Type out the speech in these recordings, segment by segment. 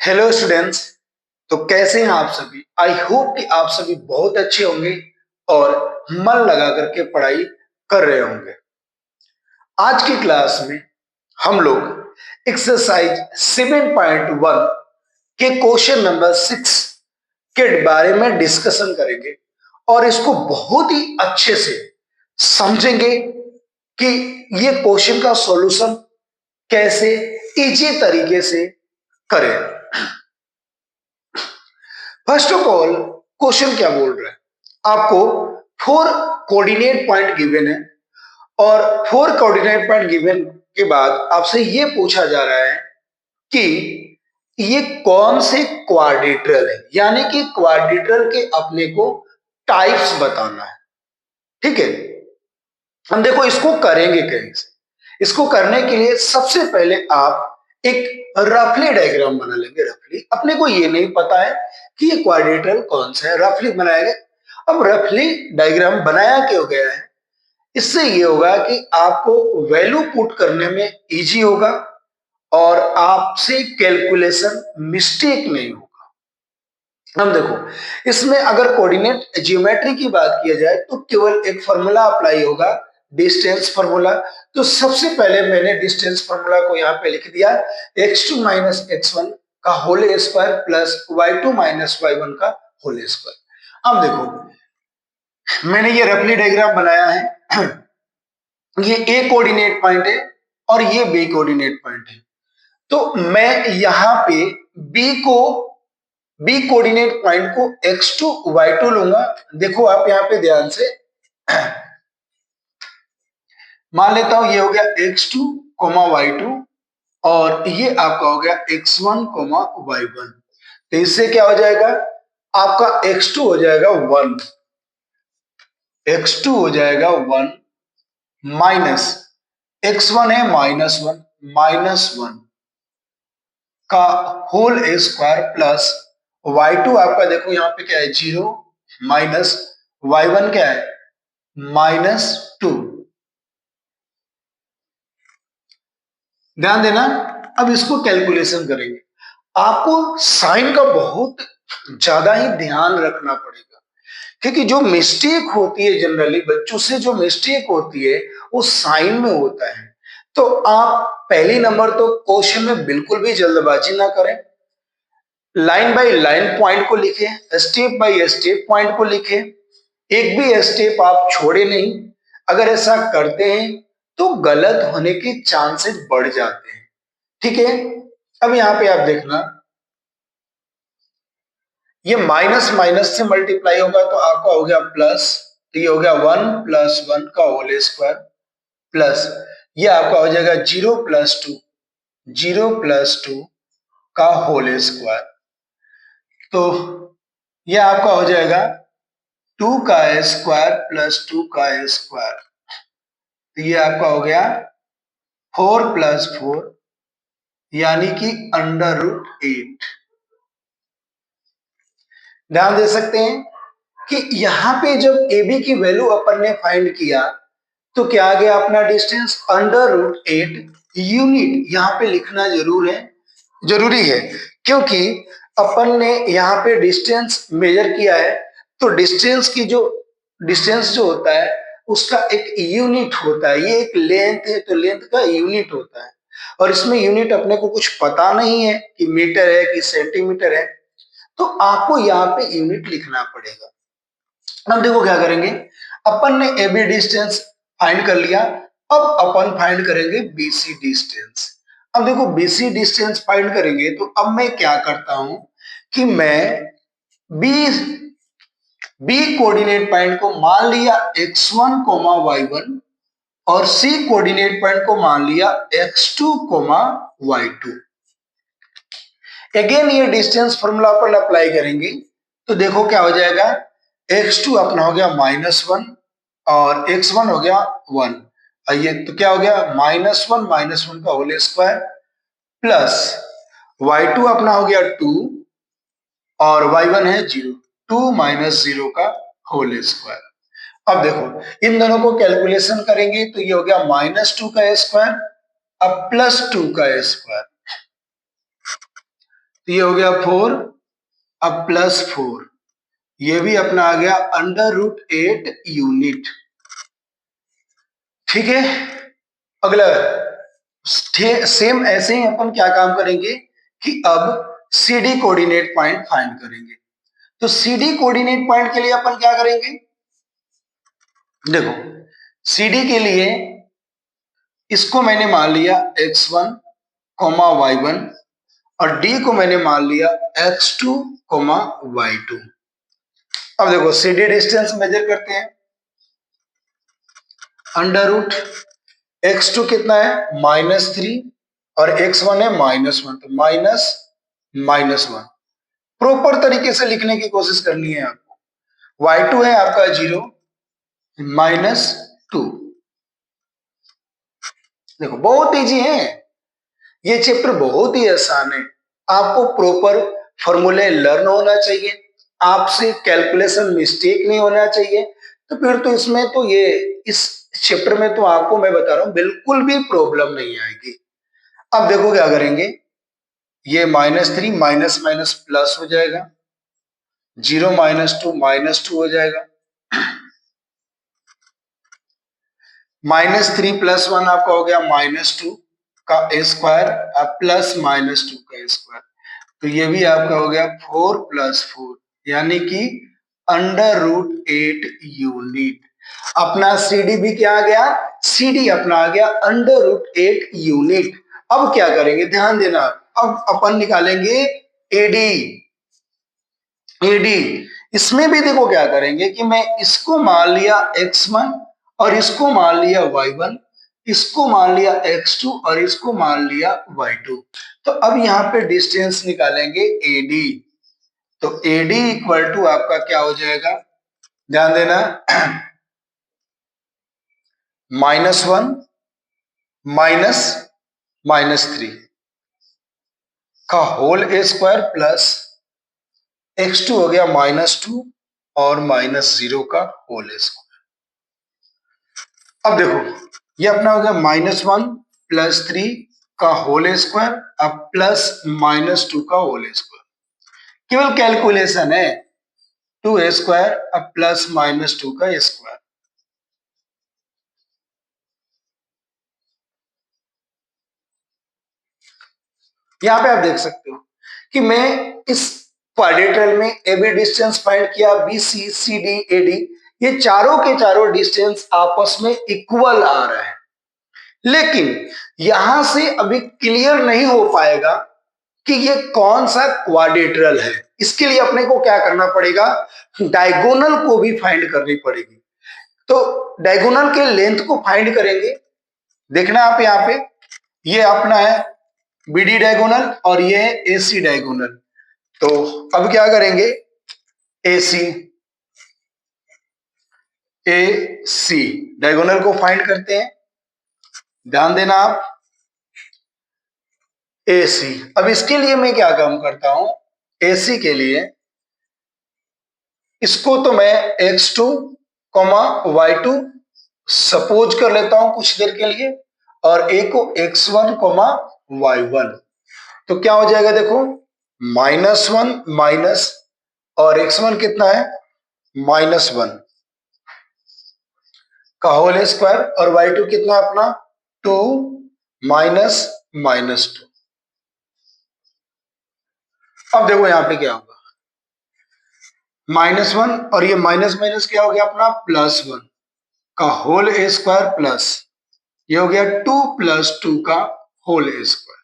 Hello students. तो कैसे हैं आप सभी? आई होप कि आप सभी बहुत अच्छे होंगे और मन लगा करके पढ़ाई कर रहे होंगे। आज की क्लास में हम लोग एक्सरसाइज 7.1 के क्वेश्चन नंबर 6 के बारे में डिस्कशन करेंगे और इसको बहुत ही अच्छे से समझेंगे कि ये क्वेश्चन का सॉल्यूशन कैसे इजी तरीके से करें। फर्स्ट ऑफ ऑल, क्वेश्चन क्या बोल रहा है? आपको 4 कोऑर्डिनेट पॉइंट गिवन है और 4 कोऑर्डिनेट पॉइंट गिवन के बाद आपसे ये पूछा जा रहा है कि ये कौन से क्वाड्रिलेटरल है, यानी कि क्वाड्रिलेटरल के अपने को टाइप्स बताना है। ठीक है, हम देखो इसको करेंगे कैसे। इसको करने के लिए सबसे पहले आप एक रफली डायग्राम बना लेंगे। रफली, अपने को ये नहीं पता है कि ये क्वाड्रिलेटरल कौन सा है, रफली बनाएंगे। अब रफली डायग्राम बनाया क्यों गया है? इससे ये होगा कि आपको वैल्यू पुट करने में इजी होगा और आपसे कैलकुलेशन मिस्टेक नहीं होगा। हम देखो, इसमें अगर कोऑर्डिनेट ज्योमेट्री की बात किया जाए तो केवल एक फॉर्मूला अप्लाई होगा, डिस्टेंस फॉर्मूला। तो सबसे पहले मैंने डिस्टेंस फॉर्मूला को यहाँ पे लिख दिया, x2 माइनस x1 का whole square plus y2 minus y1 का होल स्क्वायर। अब देखो, मैंने ये रफली डायग्राम बनाया है। ये ए कोऑर्डिनेट पॉइंट है और ये बी कोऑर्डिनेट पॉइंट है। तो मैं यहाँ पे बी कोऑर्डिनेट पॉइंट को x2 y2 लूंगा। देखो आप यहाँ पे ध्यान से मान लेता हूं, ये हो गया x2 y2 और ये आपका हो गया x1 y1। तो इससे क्या हो जाएगा? आपका x2 हो जाएगा 1, x2 हो जाएगा 1 माइनस x1 है -1, -1 का होल स्क्वायर प्लस y2 आपका देखो यहाँ पे क्या है 0 माइनस y1 क्या है -2। ध्यान देना। अब इसको कैलकुलेशन करेंगे। आपको साइन का बहुत ज्यादा ही ध्यान रखना पड़ेगा, क्योंकि जो मिस्टेक होती है जनरली बच्चों से, जो मिस्टेक होती है वो साइन में होता है। तो आप पहली नंबर तो क्वेश्चन में बिल्कुल भी जल्दबाजी ना करें, लाइन बाय लाइन पॉइंट को लिखे, स्टेप बाय स्टेप पॉइंट को लिखे, एक भी स्टेप आप छोड़े नहीं। अगर ऐसा करते हैं तो गलत होने के चांसेस बढ़ जाते हैं। ठीक है, अब यहाँ पे आप देखना, ये माइनस माइनस से मल्टीप्लाई होगा तो आपका हो गया प्लस, तो ये हो गया 1 + 1 का होल स्क्वायर प्लस ये आपका हो जाएगा 0 + 2, 0 + 2 का होल स्क्वायर। तो ये आपका हो जाएगा 2 का स्क्वायर प्लस 2 का स्क्वायर। तो ये आपका हो गया 4 + 4 यानी कि √8। ध्यान दे सकते हैं कि यहाँ पे जब ए बी की वैल्यू अपन ने फाइंड किया तो क्या आ गया अपना डिस्टेंस √8 यूनिट। यहाँ पे लिखना जरूरी है, क्योंकि अपन ने यहाँ पे डिस्टेंस मेजर किया है। तो डिस्टेंस जो होता है उसका एक यूनिट होता है। ये एक लेंथ है तो लेंथ का यूनिट होता है, और इसमें यूनिट अपने को कुछ पता नहीं है कि मीटर है कि सेंटीमीटर है, तो आपको यहाँ पे यूनिट लिखना पड़ेगा। अब देखो क्या करेंगे, अपन ने ए बी डिस्टेंस फाइंड कर लिया। अब अपन फाइंड करेंगे बीसी डिस्टेंस। अब देखो बीसी डिस्टेंस फाइंड करेंगे तो अब मैं क्या करता हूं कि मैं बी बी कोऑर्डिनेट पॉइंट को मान लिया x1 y1 और सी कोऑर्डिनेट पॉइंट को मान लिया x2 y2। अगेन ये डिस्टेंस फॉर्मूला अपन अप्लाई करेंगे तो देखो क्या हो जाएगा, x2 अपना हो गया -1 और x1 हो गया 1। ये तो क्या हो गया -1 का होल स्क्वायर प्लस y2 अपना हो गया 2 और y1 है 0, 2 - 0 का होल स्क्वायर। अब देखो इन दोनों को कैलकुलेशन करेंगे तो ये हो गया -2 का स्क्वायर अब +2 का स्क्वायर। ये हो गया 4, अब प्लस 4, ये भी अपना आ गया √8 यूनिट। ठीक है, अगला सेम ऐसे ही अपन क्या काम करेंगे कि अब CD कोऑर्डिनेट पॉइंट फाइंड करेंगे। तो CD कोऑर्डिनेट पॉइंट के लिए अपन क्या करेंगे, देखो CD के लिए इसको मैंने मान लिया x1, y1 और D को मैंने मान लिया x2, y2। अब देखो CD डिस्टेंस मेजर करते हैं, √x2 कितना है -3 और x1 है -1, तो -1 प्रॉपर तरीके से लिखने की कोशिश करनी है आपको। y2 है आपका 0 -2। देखो बहुत इजी है, ये चैप्टर बहुत ही आसान है। आपको प्रॉपर फॉर्मूले लर्न होना चाहिए, आपसे कैलकुलेशन मिस्टेक नहीं होना चाहिए, तो फिर तो इसमें तो ये इस चैप्टर में तो आपको मैं बता रहा हूं बिल्कुल भी प्रॉब्लम नहीं आएगी। अब देखो क्या करेंगे, ये -3 माइनस माइनस प्लस हो जाएगा, 0 -2 -2 हो जाएगा, -3 + 1 आपका हो गया -2 का स्क्वायर, अब प्लस -2 का स्क्वायर, तो ये भी आपका हो गया 4 + 4 यानी कि √8 यूनिट। अपना CD भी क्या आ गया, CD अपना आ गया √8 यूनिट। अब क्या करेंगे ध्यान देना, अब अपन निकालेंगे AD। इसमें भी देखो क्या करेंगे कि मैं इसको मान लिया x1 और इसको मान लिया y1, इसको मान लिया x2 और इसको मान लिया y2। तो अब यहाँ पे डिस्टेंस निकालेंगे AD। तो AD इक्वल टू आपका क्या हो जाएगा, ध्यान देना, -1 -3 का होल स्क्वायर प्लस x2 हो गया -2 और -0 का होल स्क्वायर। अब देखो ये अपना हो गया -1 + 3 का होल स्क्वायर, अब प्लस -2 का होल स्क्वायर, केवल कैलकुलेशन है, 2a² अब प्लस -2 का स्क्वायर। यहां पे आप देख सकते हो कि मैं इस क्वाड्रेटरल में AB डिस्टेंस फाइंड किया, BC CD AD, ये चारों के चारों डिस्टेंस आपस में इक्वल आ रहे हैं, लेकिन यहां से अभी क्लियर नहीं हो पाएगा कि ये कौन सा क्वाड्रेटरल है। इसके लिए अपने को क्या करना पड़ेगा, डायगोनल को भी फाइंड करनी पड़ेगी। तो डायगोनल के लेंथ को फाइंड करेंगे, देखना आप यहाँ पे, ये अपना है BD डायगोनल और ये है AC डायगोनल। तो अब क्या करेंगे, AC डायगोनल को फाइंड करते हैं, ध्यान देना आप, AC। अब इसके लिए मैं क्या काम करता हूं, AC के लिए इसको तो मैं x2, y2 सपोज कर लेता हूं कुछ देर के लिए, और A को x1, y1। तो क्या हो जाएगा देखो, -1 माइनस और x1 कितना है -1 का होल स्क्वायर और y2 कितना है अपना 2 -2। अब देखो यहां पे क्या होगा, -1 और ये माइनस माइनस क्या हो गया अपना +1 का होल स्क्वायर प्लस ये हो गया 2 + 2 का होल स्क्वायर।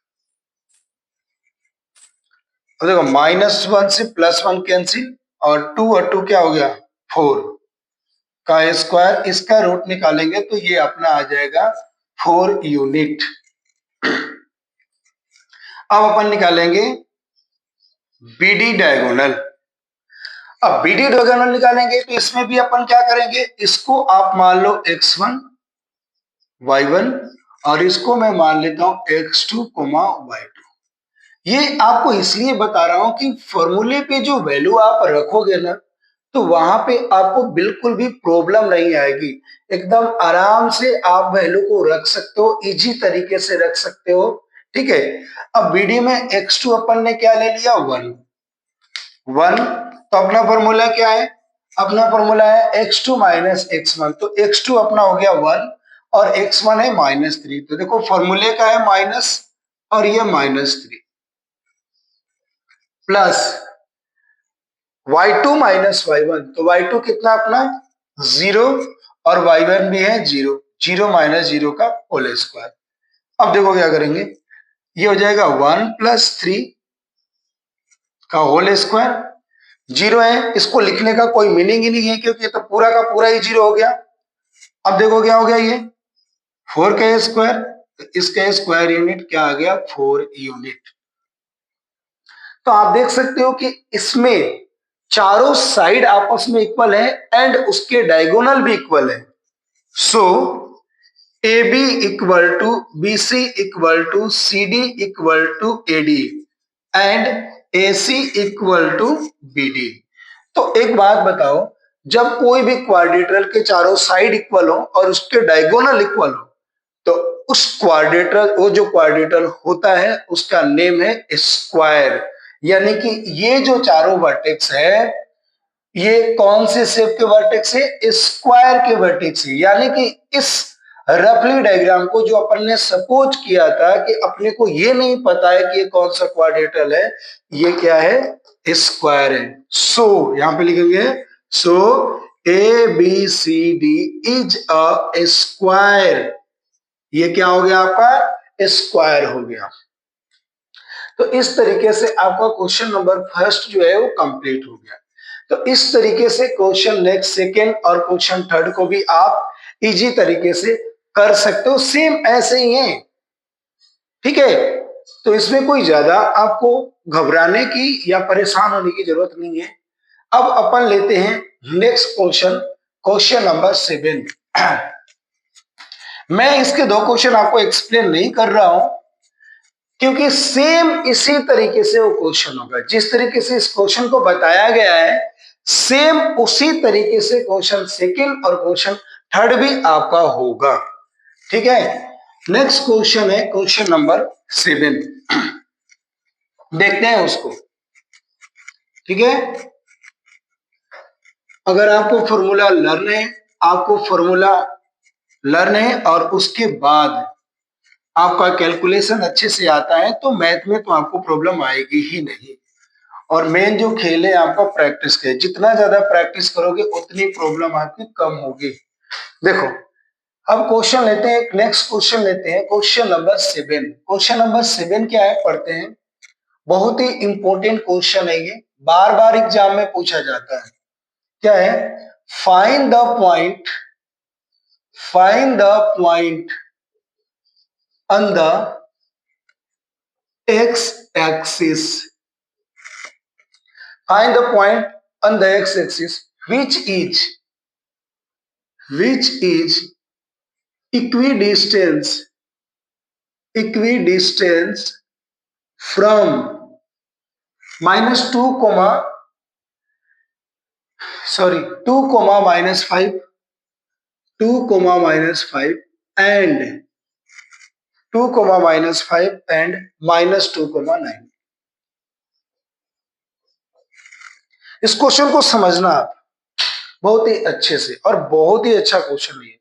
अब देखो -1 से +1 कैंसिल और 2 और 2 क्या हो गया 4 का स्क्वायर, इसका रूट निकालेंगे तो ये अपना आ जाएगा 4 यूनिट। अब अपन निकालेंगे BD डायगोनल। अब BD डायगोनल निकालेंगे तो इसमें भी अपन क्या करेंगे, इसको आप मान लो x1 y1 और इसको मैं मान लेता हूं x2 y2। ये आपको इसलिए बता रहा हूं कि फॉर्मूले पे जो वैल्यू आप रखोगे ना, तो वहां पे आपको बिल्कुल भी प्रॉब्लम नहीं आएगी, एकदम आराम से आप वैल्यू को रख सकते हो, इजी तरीके से रख सकते हो, ठीक है। अब BD में x2 अपन ने क्या ले लिया 1 1, तो अपना फॉर्मूला क्या है, अपना फॉर्मूला है x2 माइनस x1, तो x2 अपना हो गया 1 और x1 है -3, तो देखो फॉर्मूले का है माइनस और ये -3 प्लस y2 माइनस y1, तो y2 कितना अपना 0 और y1 भी है 0, 0 माइनस 0 का होल स्क्वायर। अब देखो क्या करेंगे, ये हो जाएगा 1 प्लस 3 का होल स्क्वायर, 0 है, इसको लिखने का कोई मीनिंग ही नहीं है क्योंकि ये तो पूरा का पूरा ही 0 हो गया। अब देखो क्या हो गया, ये 4 का स्क्वायर, तो इसका स्क्वायर यूनिट क्या आ गया 4 यूनिट। तो आप देख सकते हो कि इसमें चारों साइड आपस में इक्वल है एंड उसके डायगोनल भी इक्वल है। So AB equal to BC equal to CD equal to AD and AC equal to BD। तो एक बात बताओ, जब कोई भी क्वाड्रेटरल के चारों साइड इक्वल हो और उसके डायगोनल इक्वल हो, तो उस क्वाड्रेटरल, वो जो क्वाड्रेटरल होता है उसका नेम है स्क्वायर। यानी कि ये जो चारों वर्टेक्स है, ये कौन से शेप के वर्टेक्स है, स्क्वायर के वर्टेक्स है। यानी कि इस रफली डायग्राम को जो अपन ने सपोज किया था कि अपने को ये नहीं पता है कि ये कौन सा क्वाड्रेटरल है, ये क्या है, स्क्वायर है। सो यहां पे लिखेंगे, सो ABCD इज अ स्क्वायर, ये क्या हो गया आपका, स्क्वायर हो गया। तो इस तरीके से आपका क्वेश्चन नंबर फर्स्ट जो है वो कंप्लीट हो गया। तो इस तरीके से क्वेश्चन नेक्स्ट सेकेंड और क्वेश्चन थर्ड को भी आप इजी तरीके से कर सकते हो, सेम ऐसे ही है, ठीक है। तो इसमें कोई ज्यादा आपको घबराने की या परेशान होने की जरूरत नहीं है। अब अपन लेते हैं नेक्स्ट क्वेश्चन, क्वेश्चन नंबर 7। मैं इसके दो क्वेश्चन आपको एक्सप्लेन नहीं कर रहा हूं क्योंकि सेम इसी तरीके से वो क्वेश्चन होगा, जिस तरीके से इस क्वेश्चन को बताया गया है सेम उसी तरीके से क्वेश्चन सेकंड और क्वेश्चन थर्ड भी आपका होगा, ठीक है। नेक्स्ट क्वेश्चन है क्वेश्चन नंबर 7, देखते हैं उसको, ठीक है। अगर आपको फॉर्मूला लर्न है, आपको फॉर्मूला लर्न है और उसके बाद आपका कैलकुलेशन अच्छे से आता है तो मैथ में तो आपको प्रॉब्लम आएगी ही नहीं। और मेन जो खेल है आपका प्रैक्टिस का, जितना ज्यादा प्रैक्टिस करोगे उतनी प्रॉब्लम आपकी कम होगी। देखो अब क्वेश्चन लेते हैं, नेक्स्ट क्वेश्चन लेते हैं, क्वेश्चन नंबर 7। क्वेश्चन नंबर 7 क्या है पढ़ते हैं, बहुत ही इंपॉर्टेंट क्वेश्चन है ये, बार बार एग्जाम में पूछा जाता है। क्या है, find the point, find the point on the x axis, find the point on the x-axis which is equidistance from -2 comma 2 comma -5, 2 comma -5 and 2 comma -5 and -2 comma 9। इस क्वेश्चन को समझना आप बहुत ही अच्छे से, और बहुत ही अच्छा क्वेश्चन है।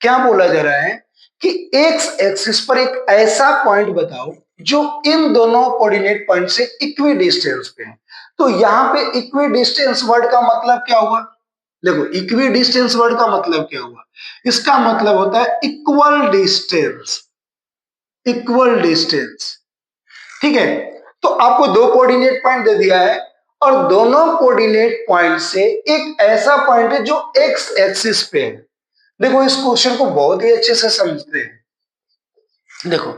क्या बोला जा रहा है कि एक्स एक्सिस पर एक ऐसा पॉइंट बताओ जो इन दोनों कोऑर्डिनेट पॉइंट से इक्वी डिस्टेंस पे है। तो यहां पे इक्वी डिस्टेंस वर्ड का मतलब क्या हुआ, देखो इक्वी डिस्टेंस वर्ड का मतलब क्या हुआ, इसका मतलब होता है इक्वल डिस्टेंस, इक्वल डिस्टेंस, ठीक है। तो आपको दो कोऑर्डिनेट पॉइंट दे दिया है और दोनों कोऑर्डिनेट पॉइंट से एक ऐसा पॉइंट है जो एक्स एक्सिस पे है। देखो इस क्वेश्चन को बहुत ही अच्छे से समझते हैं। देखो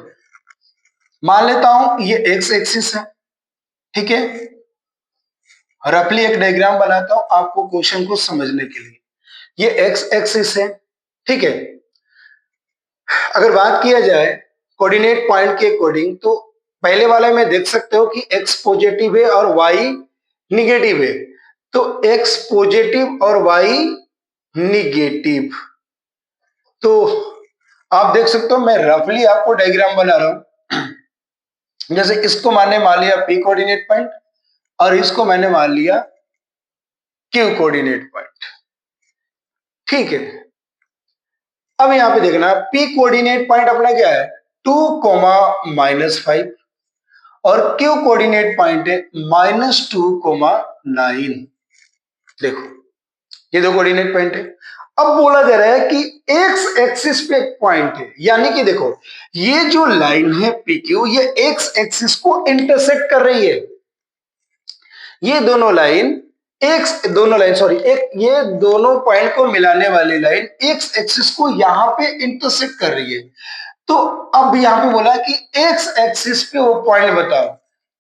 मान लेता हूं ये एक्स एक्सिस है, ठीक है, रफली एक डायग्राम बनाता हूं आपको क्वेश्चन को समझने के लिए। ये एक्स एक्सिस है, ठीक है। अगर बात किया जाए कोऑर्डिनेट पॉइंट के अकॉर्डिंग, तो पहले वाले में देख सकते हो कि एक्स पॉजिटिव है और वाई निगेटिव है, तो एक्स पॉजिटिव और वाई निगेटिव। तो आप देख सकते हो मैं रफली आपको डायग्राम बना रहा हूं, जैसे इसको मैंने मान लिया पी कोऑर्डिनेट पॉइंट और इसको मैंने मान लिया क्यू कोऑर्डिनेट पॉइंट। ठीक है, अब यहां पे देखना पी कोऑर्डिनेट पॉइंट अपना क्या है 2, -5 और क्यू कोऑर्डिनेट पॉइंट है -2, 9। देखो ये दो कोऑर्डिनेट पॉइंट है। अब बोला जा रहा है कि एक्स एक्सिस पे एक पॉइंट है, यानी कि देखो ये जो लाइन है पी क्यू ये एक्स एक्सिस को इंटरसेक्ट कर रही है। ये दोनों लाइन सॉरी एक ये दोनों पॉइंट को मिलाने वाली लाइन एक्स एक्सिस को यहां पे इंटरसेक्ट कर रही है। तो अब यहां पे बोला कि एक्स एक्सिस पे वो पॉइंट बताओ।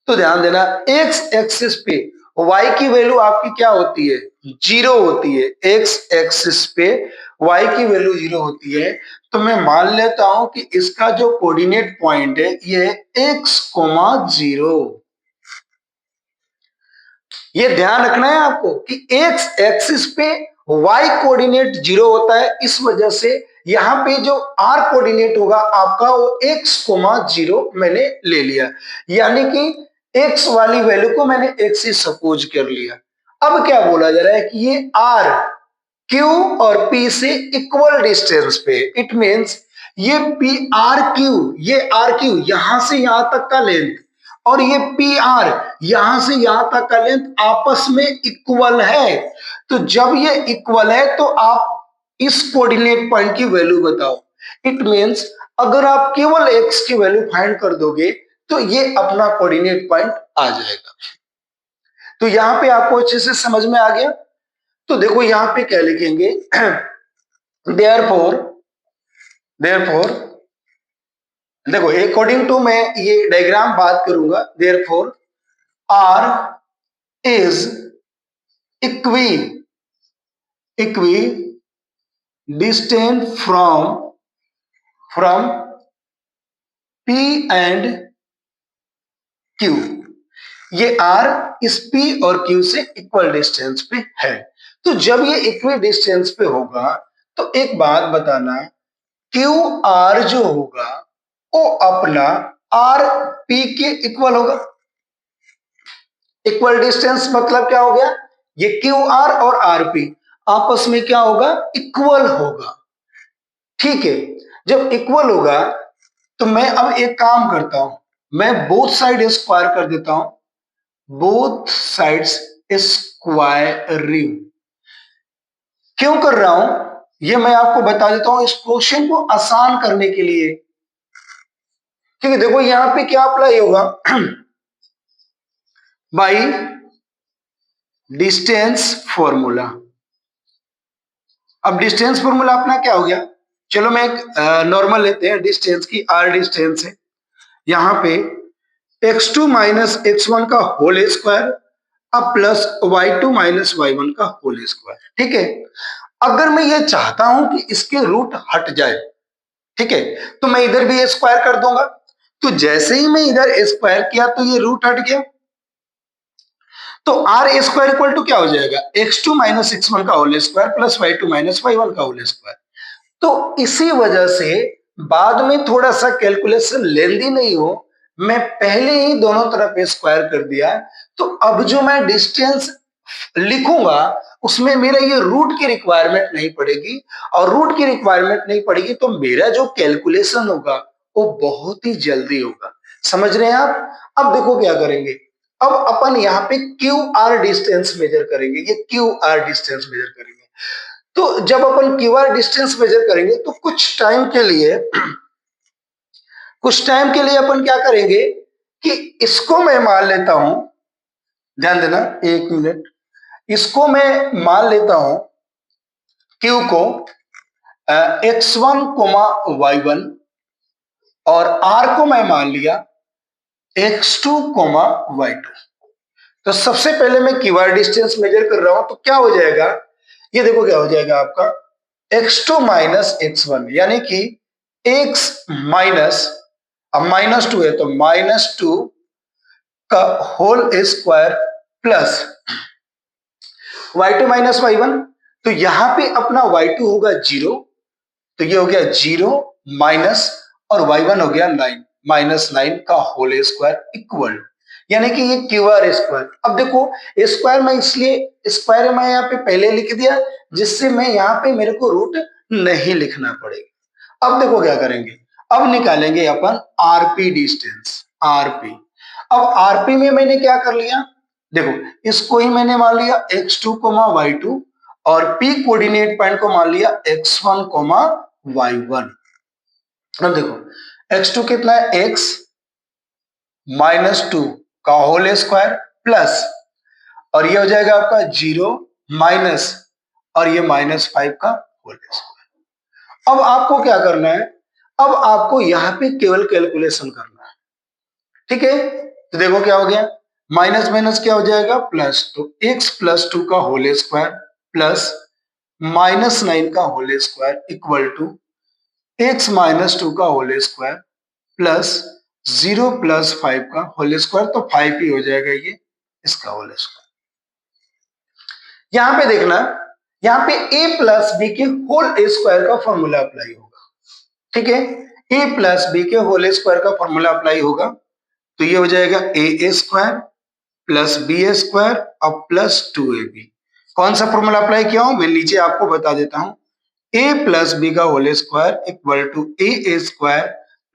तो ध्यान देना एक्स एक्सिस पे y की वैल्यू आपकी क्या होती है 0 होती है। एक्स एक्सिस पे y की वैल्यू 0 होती है। तो मैं मान लेता हूं कि इसका जो कोऑर्डिनेट पॉइंट है ये x,0। ये ध्यान रखना है आपको कि एक्स एक्सिस पे y कोऑर्डिनेट 0 होता है, इस वजह से यहां पे जो r कोऑर्डिनेट होगा आपका वो x,0 मैंने ले लिया, यानी कि x वाली वैल्यू को मैंने x से सपोज कर लिया। अब क्या बोला जा रहा है कि ये r q और p से इक्वल डिस्टेंस पे, इट मींस ये आर क्यू यहां से यहां तक का लेंथ और ये पी आर यहां से यहां तक का लेंथ आपस में इक्वल है। तो जब ये इक्वल है तो आप इस कोऑर्डिनेट पॉइंट की वैल्यू बताओ। इट मींस अगर आप केवल x की वैल्यू फाइंड कर दोगे तो ये अपना कोऑर्डिनेट पॉइंट आ जाएगा। तो यहां पे आपको अच्छे से समझ में आ गया। तो देखो यहां पे क्या लिखेंगे देयरफॉर देखो अकॉर्डिंग टू मैं ये डायग्राम बात करूंगा। Therefore R is equidistant from P and Q। ये R इस P और Q से इक्वल डिस्टेंस पे है। तो जब ये इक्वी डिस्टेंस पे होगा तो एक बात बताना QR जो होगा वो अपना RP के इक्वल होगा। इक्वल डिस्टेंस मतलब क्या हो गया, ये QR और RP आपस में क्या होगा इक्वल होगा। ठीक है, जब इक्वल होगा तो मैं अब एक काम करता हूं, मैं बोथ साइड स्क्वायर कर देता हूं, बोथ साइड्स स्क्वायरिंग। क्यों कर रहा हूं ये मैं आपको बता देता हूं इस क्वेश्चन को आसान करने के लिए। क्योंकि देखो यहां पे क्या अप्लाई होगा बाई डिस्टेंस फॉर्मूला। अब डिस्टेंस फॉर्मूला अपना क्या हो गया, चलो मैं एक नॉर्मल लेते हैं डिस्टेंस की, आर डिस्टेंस है। यहां पे x2 माइनस x1 का होल स्क्वायर अब प्लस y2 माइनस y1 का होल स्क्वायर। ठीक है, अगर मैं ये चाहता हूं कि इसके रूट हट जाए, ठीक है, तो मैं इधर भी स्क्वायर कर दूंगा। तो जैसे ही मैं इधर स्क्वायर किया तो ये रूट हट गया। तो आर स्क्वायर इक्वल टू क्या हो जाएगा x2 माइनस x1 का whole square plus y2 minus y1 का होल स्क्वायर। तो इसी वजह से बाद में थोड़ा सा कैलकुलेशन लेंदी नहीं हो, मैं पहले ही दोनों तरफ स्क्वायर कर दिया। तो अब जो मैं डिस्टेंस लिखूंगा उसमें मेरा ये रूट की रिक्वायरमेंट नहीं पड़ेगी, और रूट की रिक्वायरमेंट नहीं पड़ेगी तो मेरा जो कैलकुलेशन होगा वो बहुत ही जल्दी होगा। समझ रहे हैं आप। अब देखो क्या करेंगे, अब अपन यहाँ पे क्यू आर डिस्टेंस मेजर करेंगे, ये क्यू आर डिस्टेंस मेजर करेंगे। तो जब upon Q R distance measure करेंगे तो कुछ टाइम के लिए अपन क्या करेंगे कि इसको मैं मान लेता हूं, ध्यान देना 1 मिनट, इसको मैं मान लेता हूं क्यू को x1 y1 और r को मैं मान लिया x2 y2। तो सबसे पहले मैं क्यू आर डिस्टेंस मेजर कर रहा हूं तो क्या हो जाएगा, ये देखो क्या हो जाएगा आपका x2 माइनस x1, यानी कि x माइनस, अब -2 है तो -2 का whole square plus y2 minus y1। तो यहां पे अपना y2 होगा 0, तो ये हो गया 0 माइनस और y1 हो गया 9, -9 का होल स्क्वायर इक्वल, यानी कि ये क्यू आर स्क्वायर। अब देखो स्क्वायर में इसलिए स्क्वायर में यहाँ पे पहले लिख दिया जिससे मैं यहाँ पे मेरे को रूट नहीं लिखना पड़ेगा। अब देखो क्या करेंगे, अब निकालेंगे अपन आरपी डिस्टेंस, आरपी। अब आरपी में मैंने क्या कर लिया, देखो इसको ही मैंने मान लिया x2, y2 और p कोऑर्डिनेट पॉइंट को मान लिया x1, y1। अब देखो x2 कितना है, x -2 का होल स्क्वायर प्लस, और ये हो जाएगा आपका 0 माइनस, और ये -5 का होल स्क्वायर। अब आपको क्या करना है, अब आपको यहाँ पे केवल कैलकुलेशन करना है, ठीक है। तो देखो क्या हो गया, माइनस माइनस क्या हो जाएगा प्लस, तो x +2 का होल स्क्वायर प्लस -9 का whole square equal to x -2 का होल स्क्वायर प्लस 0 + 5 का होल स्क्वायर, तो 5 ही हो जाएगा ये इसका होल स्क्वायर। यहां पे देखना, यहां पे a प्लस बी के होल स्क्वायर का फॉर्मूला अप्लाई होगा, ठीक है। a प्लस बी के होल स्क्वायर का फॉर्मूला अप्लाई होगा, तो ये हो जाएगा a square plus B square और प्लस 2ab। कौन सा फॉर्मूला अप्लाई किया हूं मैं नीचे आपको बता देता हूं, a प्लस बी का whole square equal to a square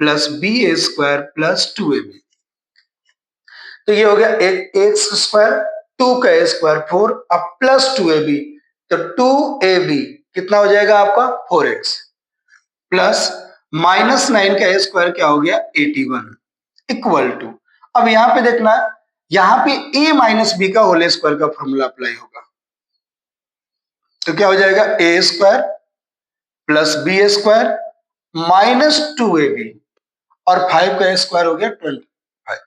plus B square plus 2ab। तो ये हो गया एक्स स्क्वायर, 2 का स्क्वायर 4, अब प्लस 2ab, तो 2ab कितना हो जाएगा आपका 4x, प्लस -9 का स्क्वायर क्या हो गया 81 इक्वल टू, अब यहां पे देखना, यहां पे a माइनस बी का होल स्क्वायर का फॉर्मूला अप्लाई होगा, तो क्या हो जाएगा a square plus B square minus 2ab और 5 का स्क्वायर हो गया 25।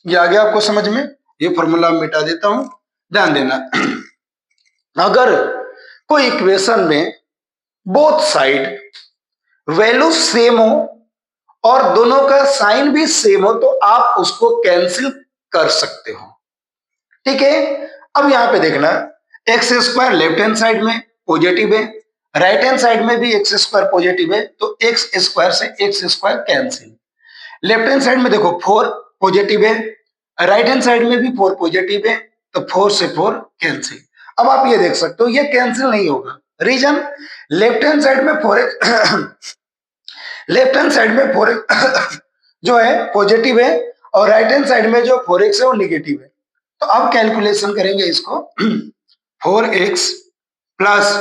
ये आ गया आपको समझ में, ये फॉर्मूला मिटा देता हूं, ध्यान देना। अगर कोई इक्वेशन में बोथ साइड वैल्यू सेम हो और दोनों का साइन भी सेम हो तो आप उसको कैंसिल कर सकते हो, ठीक है। अब यहां पे देखना, X square left hand side में पॉजिटिव है, राइट हैंड साइड में भी एक्स स्क्वायर पॉजिटिव है, तो एक्स स्क्वायर से X square cancel. Left hand side में देखो 4 पॉजिटिव है, राइट हैंड साइड में भी 4 पॉजिटिव है, तो 4 से 4 कैंसिल। अब आप ये देख सकते हो ये कैंसिल नहीं होगा, रीजन लेफ्ट हैंड साइड में 4x लेफ्ट हैंड साइड में 4x जो है पॉजिटिव है और राइट हैंड साइड में जो 4x है वो निगेटिव है। तो अब कैलकुलेशन करेंगे इसको, 4x plus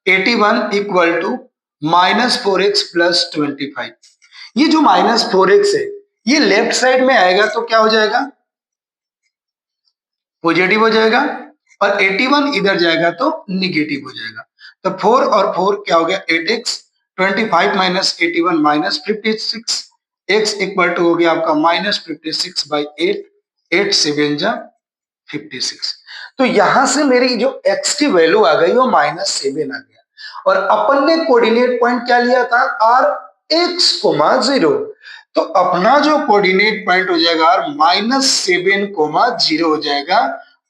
81 equal to -4x plus 25। ये जो -4x है ये लेफ्ट साइड में आएगा तो क्या हो जाएगा, पॉजिटिव हो जाएगा, और 81 इधर जाएगा तो निगेटिव हो जाएगा। तो 4 और 4 क्या हो गया 8x, 25 minus 81 minus 56, x equal to हो गया आपका -56/8, 8 7 जा 56। तो यहां से मेरी जो x की वैल्यू आ गई वो -7 आ गया, और अपन ने कोऑर्डिनेट पॉइंट क्या लिया था rx, 0, तो अपना जो कोऑर्डिनेट पॉइंट हो जाएगा -7, 0 हो जाएगा,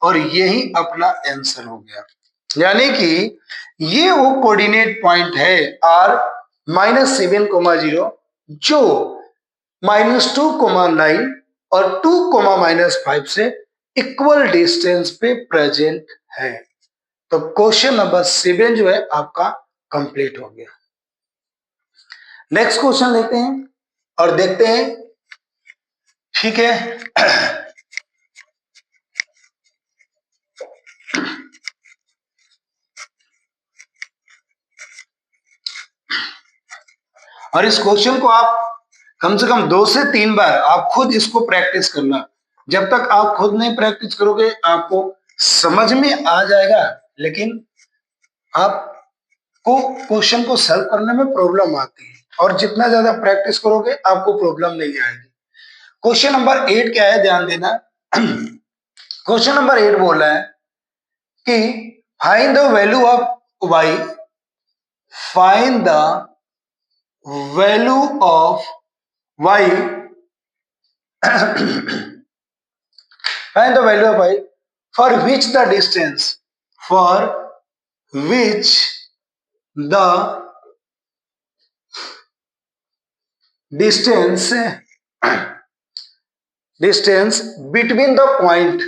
और यही अपना आंसर हो गया। यानी कि ये वो कोऑर्डिनेट पॉइंट है r -7, 0 जो -2, 9 और 2, -5 से इक्वल डिस्टेंस पे प्रेजेंट है। तो क्वेश्चन नंबर 7 जो है आपका कंप्लीट हो गया। नेक्स्ट क्वेश्चन लेते हैं और देखते हैं, ठीक है। और इस क्वेश्चन को आप कम से कम 2 से 3 बार आप खुद इसको प्रैक्टिस करना, जब तक आप खुद नहीं प्रैक्टिस करोगे आपको समझ में आ जाएगा, लेकिन आपको क्वेश्चन को सॉल्व करने में प्रॉब्लम आती है, और जितना ज्यादा प्रैक्टिस करोगे आपको प्रॉब्लम नहीं आएगी। क्वेश्चन नंबर 8 क्या है, ध्यान देना। क्वेश्चन नंबर 8 बोल रहा है कि find the value of y, find the value of y find the value of y for which the distance distance between the point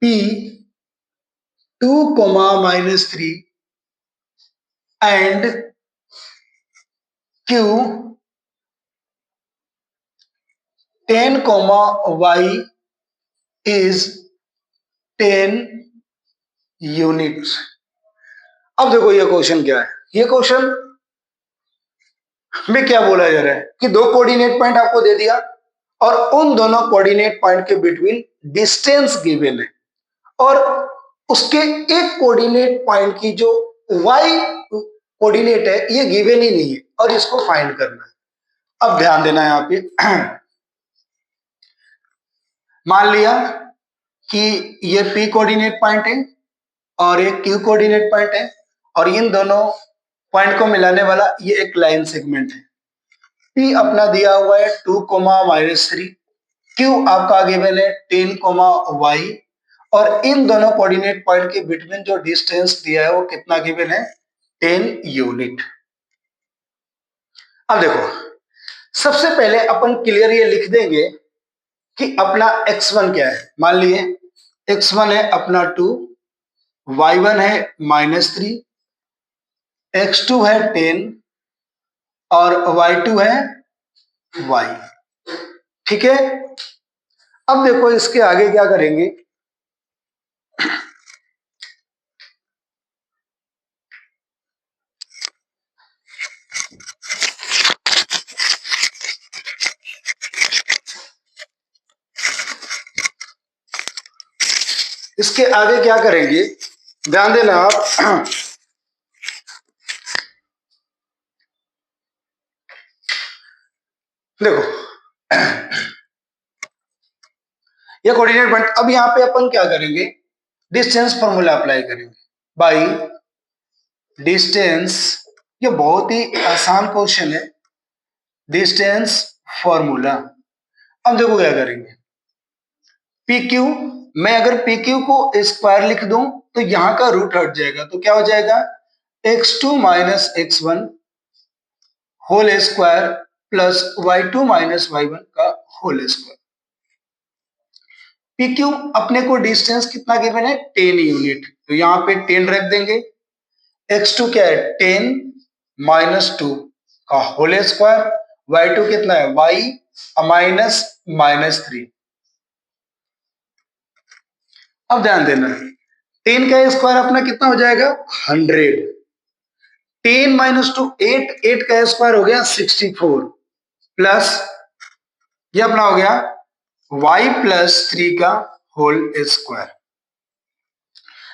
P 2, -3 and Q 10, Y is 10 units. अब देखो ये question क्या है, ये क्वेश्चन में क्या बोला जा रहा है कि दो कोऑर्डिनेट पॉइंट आपको दे दिया और उन दोनों कोऑर्डिनेट पॉइंट के बिटवीन डिस्टेंस गिवन है और उसके एक कोऑर्डिनेट पॉइंट की जो y कोऑर्डिनेट है ये गिवन ही नहीं है और इसको फाइंड करना है। अब ध्यान देना है यहाँ पे मान लिया कि ये p कोऑर्डिनेट पॉइंट है और ये q कोऑर्डिनेट पॉइंट है और इन दोनों पॉइंट को मिलाने वाला ये एक लाइन सेगमेंट है। p अपना दिया हुआ है 2, -3, q आपका गिवन है 10, y और इन दोनों कोऑर्डिनेट पॉइंट के बिटवीन जो डिस्टेंस दिया है वो कितना गिवन है, 10 यूनिट। अब देखो सबसे पहले अपन क्लियर ये लिख देंगे कि अपना x1 क्या है। मान लिए x1 है अपना 2, y1 है -3, x2 है 10 और y2 है y। ठीक है, अब देखो इसके आगे क्या करेंगे, इसके आगे क्या करेंगे ध्यान देना आप। देखो ये कोऑर्डिनेट पॉइंट, अब यहां पे अपन क्या करेंगे, डिस्टेंस फॉर्मूला अप्लाई करेंगे बाई डिस्टेंस। ये बहुत ही आसान क्वेश्चन है, डिस्टेंस फॉर्मूला। अब देखो क्या करेंगे, पी क्यू, मैं अगर पी क्यू को स्क्वायर लिख दूं तो यहां का रूट हट जाएगा तो क्या हो जाएगा, x2 - x1 whole square plus y2 - y1 का होल स्क्वायर। पी क्यू अपने को डिस्टेंस कितना गिवन है, 10 यूनिट, तो यहां पे 10 रख देंगे। x2 क्या है, 10 - 2 का होल स्क्वायर, y2 कितना है, y -3। अब ध्यान देना 10 का स्क्वायर अपना कितना हो जाएगा, 100। 10 - 2 8, 8 का स्क्वायर हो गया 64 प्लस ये अपना हो गया y +3 का होल स्क्वायर।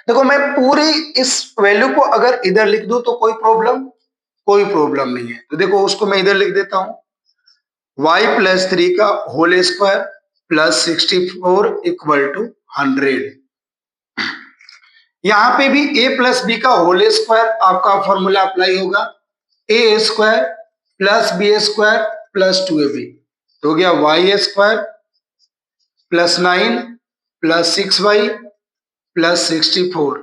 देखो मैं पूरी इस वैल्यू को अगर इधर लिख दूं तो कोई प्रॉब्लम नहीं है, तो देखो उसको मैं इधर लिख देता हूं, y +3 का होल स्क्वायर प्लस 64 = 100। यहां पे भी a + b का होल स्क्वायर आपका फॉर्मूला अप्लाई होगा, a² + b² + 2ab, तो हो गया y² + 9 + 6y + 64।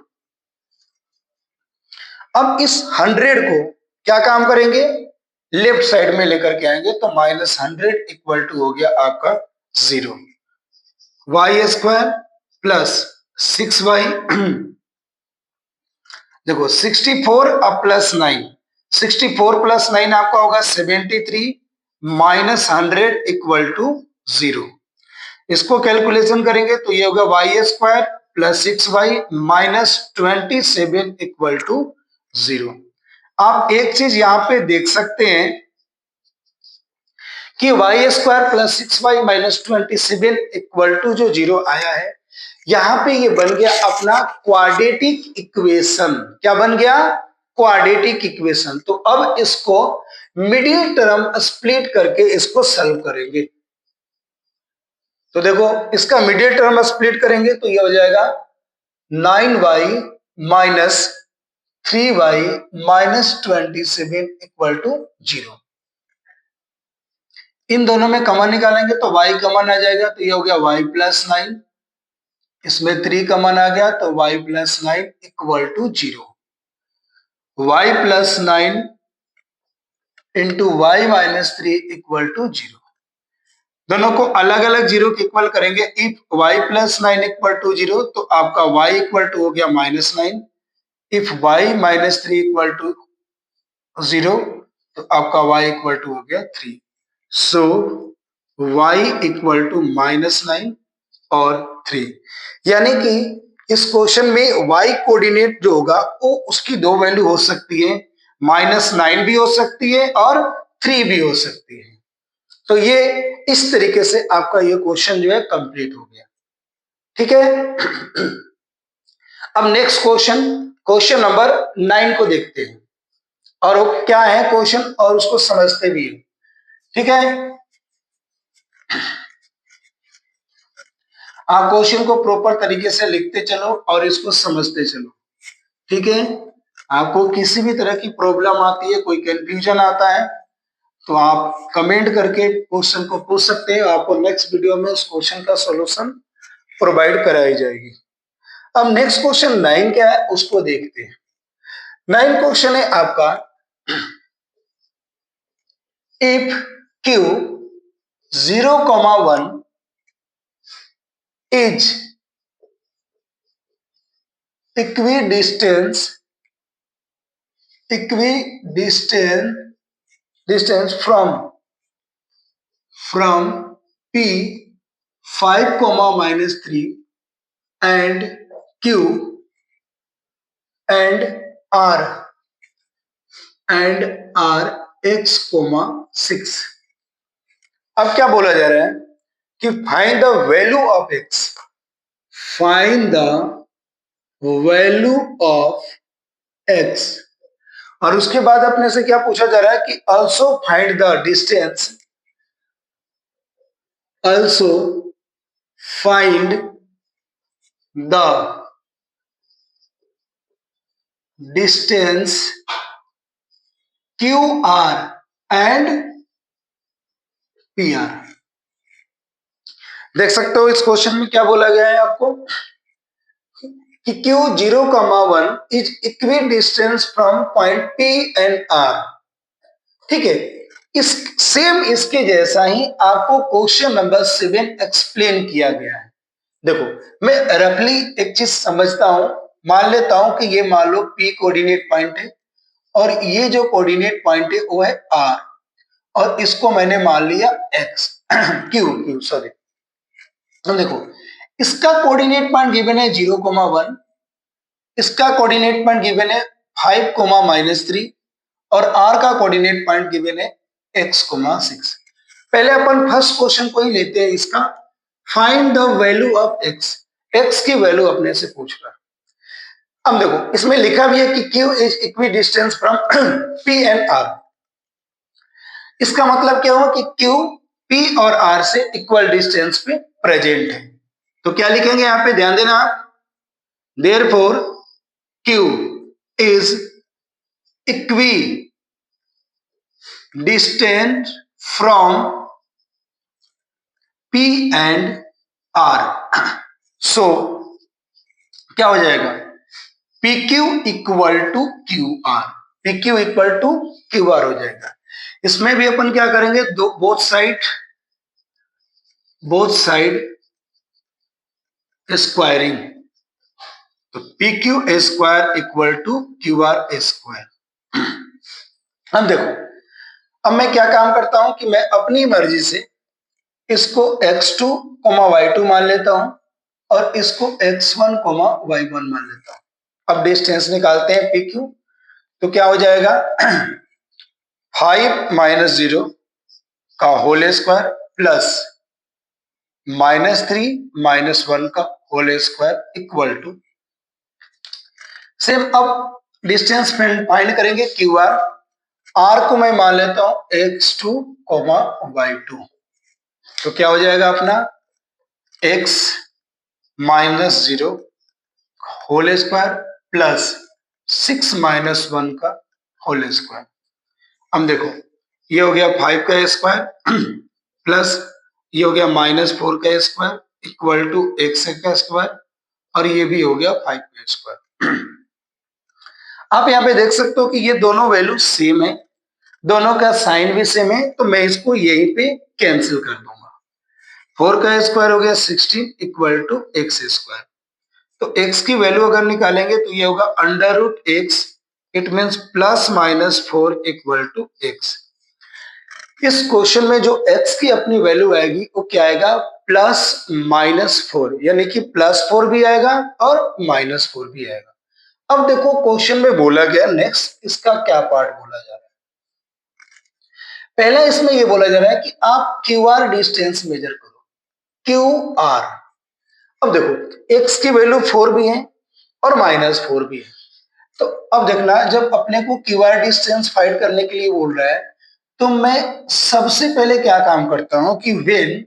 अब इस 100 को क्या काम करेंगे, लेफ्ट साइड में लेकर के आएंगे तो -100 = हो गया आपका 0, y² + 6y देखो 64 अब +9, 64 + 9 आपका होगा 73 -100 = 0। इसको कैलकुलेशन करेंगे तो ये होगा y² + 6y -27 = 0। आप एक चीज यहां पे देख सकते हैं कि y² + 6y -27 = जो 0 आया है, यहां पे ये बन गया अपना क्वाड्रेटिक इक्वेशन। क्या बन गया, क्वाड्रेटिक इक्वेशन। तो अब इसको मिडिल टर्म स्प्लिट करके इसको सॉल्व करेंगे। तो देखो इसका मिडिल टर्म स्प्लिट करेंगे तो ये हो जाएगा 9y - 3y -27 = 0। इन दोनों में कॉमन निकालेंगे तो y कॉमन आ जाएगा तो ये हो गया y + 9, इसमें 3 कॉमन आ गया तो y + 9 = 0। y plus 9 into Y minus 3 equal to 0। दोनों को अलग अलग जीरो के इक्वल करेंगे। If y plus 9 equal to 0 तो आपका y इक्वल टू हो गया -9। If y minus 3 equal to 0 तो आपका y इक्वल टू हो गया 3। सो y इक्वल टू -9 और 3। यानी कि इस क्वेश्चन में y कोऑर्डिनेट जो होगा वो उसकी दो वैल्यू हो सकती है, -9 भी हो सकती है और 3 भी हो सकती है। तो ये इस तरीके से आपका ये क्वेश्चन जो है कंप्लीट हो गया। ठीक है। अब नेक्स्ट क्वेश्चन, क्वेश्चन नंबर 9 को देखते हैं और वो क्या है क्वेश्चन और उसको समझते भी हैं। ठीक है, आप क्वेश्चन को प्रॉपर तरीके से लिखते चलो और इसको समझते चलो। ठीक है, आपको किसी भी तरह की प्रॉब्लम आती है, कोई कंफ्यूजन आता है तो आप कमेंट करके क्वेश्चन को पूछ सकते हैं। आपको नेक्स्ट वीडियो में उस क्वेश्चन का सॉल्यूशन प्रोवाइड कराई जाएगी। अब नेक्स्ट क्वेश्चन 9 क्या है उसको देखते हैं। 9 क्वेश्चन है आपका, if q 0,1 is equidistance distance from p 5, -3 and q and r x, 6। अब क्या बोला जा रहा है कि find the value of x, find the value of x। और उसके बाद अपने से क्या पूछा जा रहा है कि also find the distance, also find the distance QR and PR। देख सकते हो इस क्वेश्चन में क्या बोला गया है आपको कि Q 0,1 is equidistance from point P and R। ठीक है, इस सेम इसके जैसा ही आपको क्वेश्चन नंबर 7 एक्सप्लेन किया गया है। देखो मैं रफली एक चीज समझता हूं, मान लेता हूं कि ये मान लो P कोऑर्डिनेट पॉइंट है और ये जो कोऑर्डिनेट पॉइंट है वो है R और इसको मैंने मान लिया X Q सॉरी। देखो इसका कोऑर्डिनेट पॉइंट गिवन है 0,1, इसका कोऑर्डिनेट पॉइंट गिवन है 5, -3 और R का कोऑर्डिनेट पॉइंट गिवन है x, 6। पहले अपन फर्स्ट क्वेश्चन को ही लेते हैं इसका, find the value of x। x की वैल्यू अपने से पूछ रहा है। अब देखो इसमें लिखा भी है कि q is equidistance from p and r। इसका मतलब क्या हुआ कि q p और r से इक्वल डिस्टेंस पे प्रेजेंट है। तो क्या लिखेंगे यहां पे, ध्यान देना आप, therefore q is equidistance from P and R। So क्या हो जाएगा, PQ equal to QR, PQ equal to QR हो जाएगा। इसमें भी अपन क्या करेंगे, दो बोथ साइड स्क्वायरिंग, तो PQ square equal to QR square. अब देखो अब मैं क्या काम करता हूं कि मैं अपनी मर्जी से इसको x2, y2 मान लेता हूं और इसको x1, y1 मान लेता हूं। अब डिस्टेंस निकालते हैं PQ, तो क्या हो जाएगा 5 - 0 का होल स्क्वायर प्लस -3 - 1 का whole square equal to, same अब डिस्टेंस फाइंड करेंगे QR। R को मैं मान लेता हूं x2, y2, तो क्या हो जाएगा अपना x - 0 होल स्क्वायर प्लस 6 - 1 का होल स्क्वायर। अब देखो ये हो गया 5 का स्क्वायर प्लस ये हो गया -4 का स्क्वायर इक्वल टू x का स्क्वायर और ये भी हो गया 5 का स्क्वायर। आप यहाँ पे देख सकते हो कि ये दोनों वैल्यू सेम है, दोनों का साइन भी सेम है, तो मैं इसको यहीं पे कैंसिल कर दूंगा। 4 का स्क्वायर हो गया 16 इक्वल टू एक्स स्क्वायर। तो x की वैल्यू अगर निकालेंगे तो ये होगा under root X, it means plus minus 4 equal to X. इस क्वेश्चन में जो x की अपनी वैल्यू आएगी वो क्या आएगा, प्लस माइनस 4, यानी कि प्लस 4 भी आएगा और माइनस 4 भी आएगा। अब देखो क्वेश्चन में बोला गया नेक्स्ट, इसका क्या पार्ट बोला जा रहा है। पहला इसमें ये बोला जा रहा है कि आप क्यू आर डिस्टेंस मेजर करो, क्यू आर। अब देखो x की वैल्यू 4 भी है और माइनस 4 भी है, तो अब देखना जब अपने को क्यू आर डिस्टेंस फाइंड करने के लिए बोल रहा है तो मैं सबसे पहले क्या काम करता हूं कि व्हेन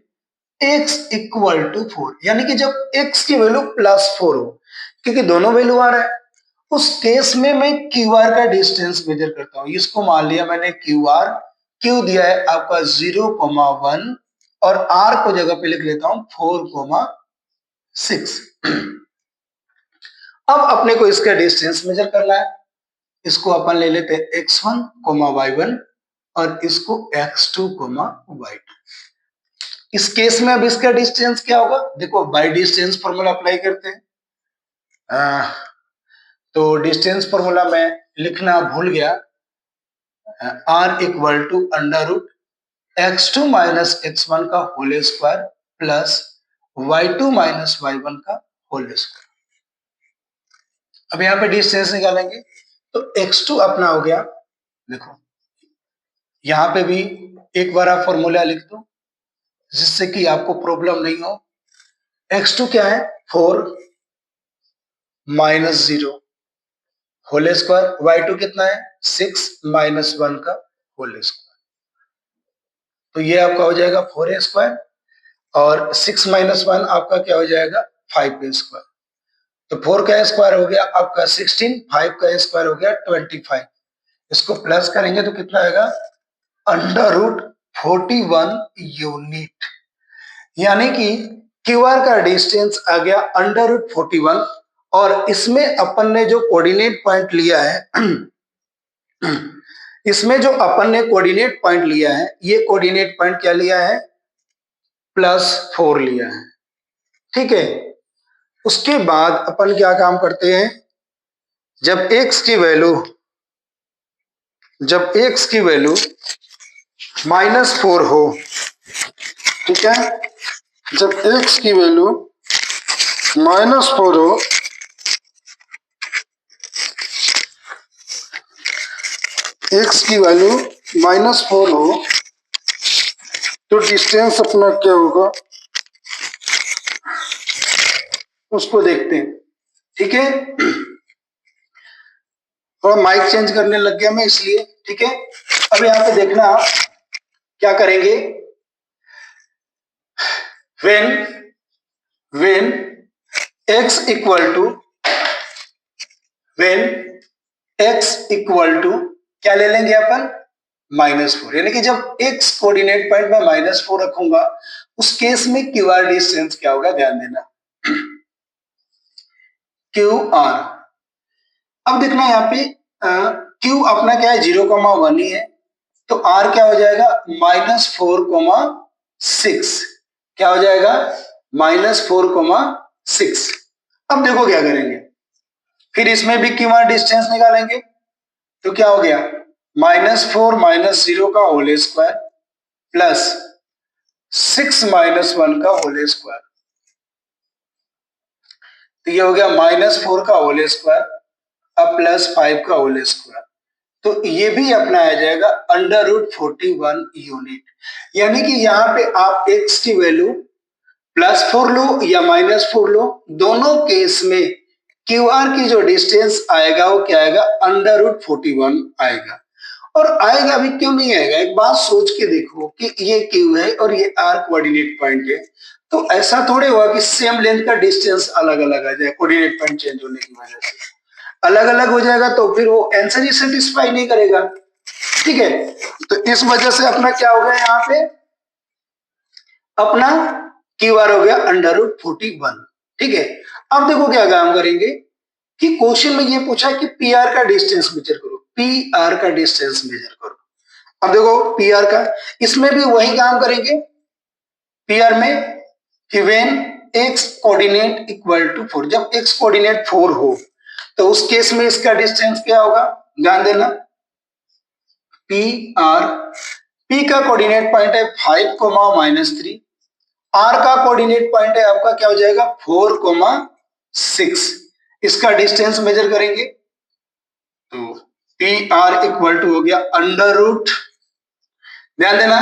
x इक्वल टू 4, यानी कि जब x की वैल्यू प्लस 4 हो, क्योंकि दोनों वैल्यू आ रहा है, उस केस में मैं क्यू आर का डिस्टेंस मेजर करता हूं। इसको मान लिया मैंने क्यू आर, क्यू दिया है आपका 0,1 और आर को जगह पे लिख लेता हूं 4,6। अब अपने को इसका डिस्टेंस मेजर करना है, इसको अपन ले लेते हैं x1, y1 और इसको x2, y2। इस केस में अब इसका डिस्टेंस क्या होगा, देखो बाय डिस्टेंस फॉर्मूला अप्लाई करते हैं। तो डिस्टेंस फॉर्मूला मैं लिखना भूल गया, r equal to under root x2 minus x1 का whole square plus y2 minus y1 का होल स्क्वायर। अब यहाँ पे डिस्टेंस निकालेंगे तो x2 अपना हो गया, देखो यहाँ पे भी एक बार आप फॉर्मूला लिख दो जिससे कि आपको प्रॉब्लम नहीं हो। x2 क्या है, 4 माइनस 0 होल स्क्वायर, y2 कितना है 6 माइनस 1 का होल स्क्वायर। तो ये आपका हो जाएगा 4a स्क्वायर और 6 माइनस 1 आपका क्या हो जाएगा 5a स्क्वायर। तो 4 का स्क्वायर हो गया आपका 16, 5 का स्क्वायर हो गया 25। इसको प्लस करेंगे तो कितना आएगा, अंडर रूट 41 यूनिट, यानी कि क्यूआर का डिस्टेंस आ गया अंडर रूट 41। और इसमें अपन ने जो कोऑर्डिनेट पॉइंट लिया है इसमें जो अपन ने कोऑर्डिनेट पॉइंट लिया है, ये कोऑर्डिनेट पॉइंट क्या लिया है, +4 लिया है, ठीक है। उसके बाद अपन क्या काम करते हैं, जब x की वैल्यू -4 हो, ठीक है, जब x की वैल्यू -4 हो x की वैल्यू -4 हो तो डिस्टेंस अपना क्या होगा उसको देखते हैं, ठीक है। थोड़ा माइक चेंज करने लग गया मैं इसलिए, ठीक है। अब यहाँ पे देखना क्या करेंगे, when x इक्वल टू क्या ले लेंगे अपन, -4, यानी कि जब x कोऑर्डिनेट पॉइंट में -4 रखूंगा उस केस में क्यू आर डिस्टेंस क्या होगा, ध्यान देना, क्यू आर। अब देखना यहाँ पे क्यू अपना क्या है 0,1 ही है, तो r क्या हो जाएगा -4,6, क्या हो जाएगा -4,6। अब देखो क्या करेंगे, फिर इसमें भी क्यू आर डिस्टेंस निकालेंगे तो क्या हो गया -4 -0 का होल स्क्वायर प्लस 6 -1 का होल स्क्वायर, तो ये हो गया -4 का होल स्क्वायर अब +5 का होल स्क्वायर, तो ये भी अपना आ जाएगा अंडर रूट 41 यूनिट। यानी कि यहाँ पे आप x की वैल्यू +4 लो या -4 लो, दोनों केस में क्यू आर की जो डिस्टेंस आएगा वो क्या आएगा, अंडर रूट 41 आएगा। और आएगा भी क्यों नहीं आएगा, एक बात सोच के देखो कि ये क्यू है और ये आर कोऑर्डिनेट पॉइंट है, तो ऐसा थोड़े हुआ कि सेम लेंथ का डिस्टेंस अलग अलग आ जाए, कोऑर्डिनेट पॉइंट चेंज होने की वजह से अलग अलग हो जाएगा, तो फिर वो आंसर ही सेटिस्फाई नहीं करेगा, ठीक है। तो इस वजह से अपना क्या हो गया, यहाँ पे अपना क्यू आर हो गया अंडर रूट 41, ठीक है। अब देखो क्या काम करेंगे, कि क्वेश्चन में ये पूछा है कि पी आर का डिस्टेंस मेजर करो, पी आर का डिस्टेंस मेजर करो। अब देखो पी आर का, इसमें भी वही काम करेंगे पी आर में कि when X coordinate equal to 4, जब एक्स कोऑर्डिनेट 4 हो तो उस केस में इसका डिस्टेंस क्या होगा, ध्यान देना। पी आर, पी का कोऑर्डिनेट पॉइंट है 5, -3, आर का कोऑर्डिनेट पॉइंट है आपका क्या हो जाएगा 4, 6। इसका डिस्टेंस मेजर करेंगे तो पी आर इक्वल टू हो गया अंडर रूट, ध्यान देना,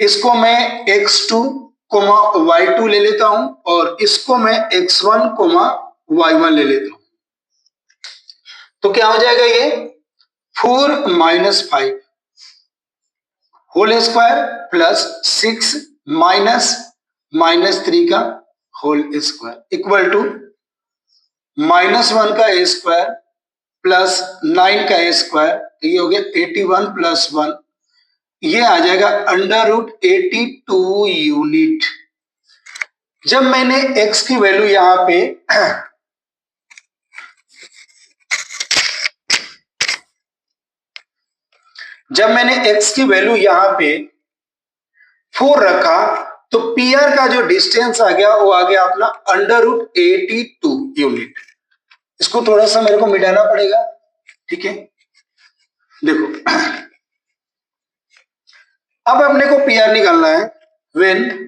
इसको मैं x2, y2 ले लेता हूं और इसको मैं x1, y1 ले लेता हूं। तो क्या हो जाएगा ये 4 - 5 होल स्क्वायर प्लस 6 -3 का होल स्क्वायर इक्वल टू -1 का a स्क्वायर प्लस 9 का a स्क्वायर, ये हो गया 81 + 1, ये आ जाएगा अंडर रूट 82 यूनिट। जब मैंने x की वैल्यू यहां पे जब मैंने x की वैल्यू यहां पे 4 रखा तो पी आर का जो डिस्टेंस आ गया वो आ गया अपना अंडर रूट 82 यूनिट। इसको थोड़ा सा मेरे को मिटाना पड़ेगा, ठीक है। देखो अब अपने को पी आर निकालना है व्हेन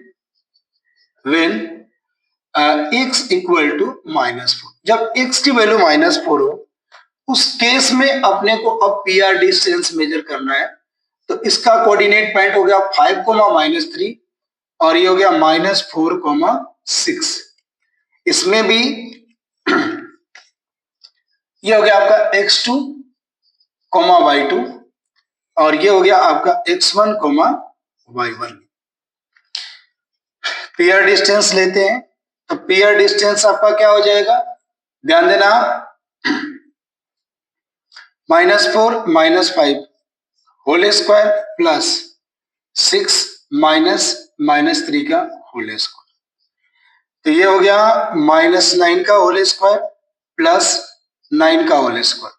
x इक्वल टू -4, जब x की वैल्यू -4 हो उस केस में अपने को अब पी आर डिस्टेंस मेजर करना है। तो इसका कोऑर्डिनेट पॉइंट हो गया 5, -3 और ये हो गया -4, 6। इसमें भी ये हो गया आपका x2, y2 और ये हो गया आपका x1, y1। P R distance लेते हैं तो पी आर डिस्टेंस आपका क्या हो जाएगा, ध्यान देना, -4 - 5 होल स्क्वायर प्लस 6 -3 का होल स्क्वायर, तो ये हो गया -9 का होल स्क्वायर प्लस 9 का होल स्क्वायर,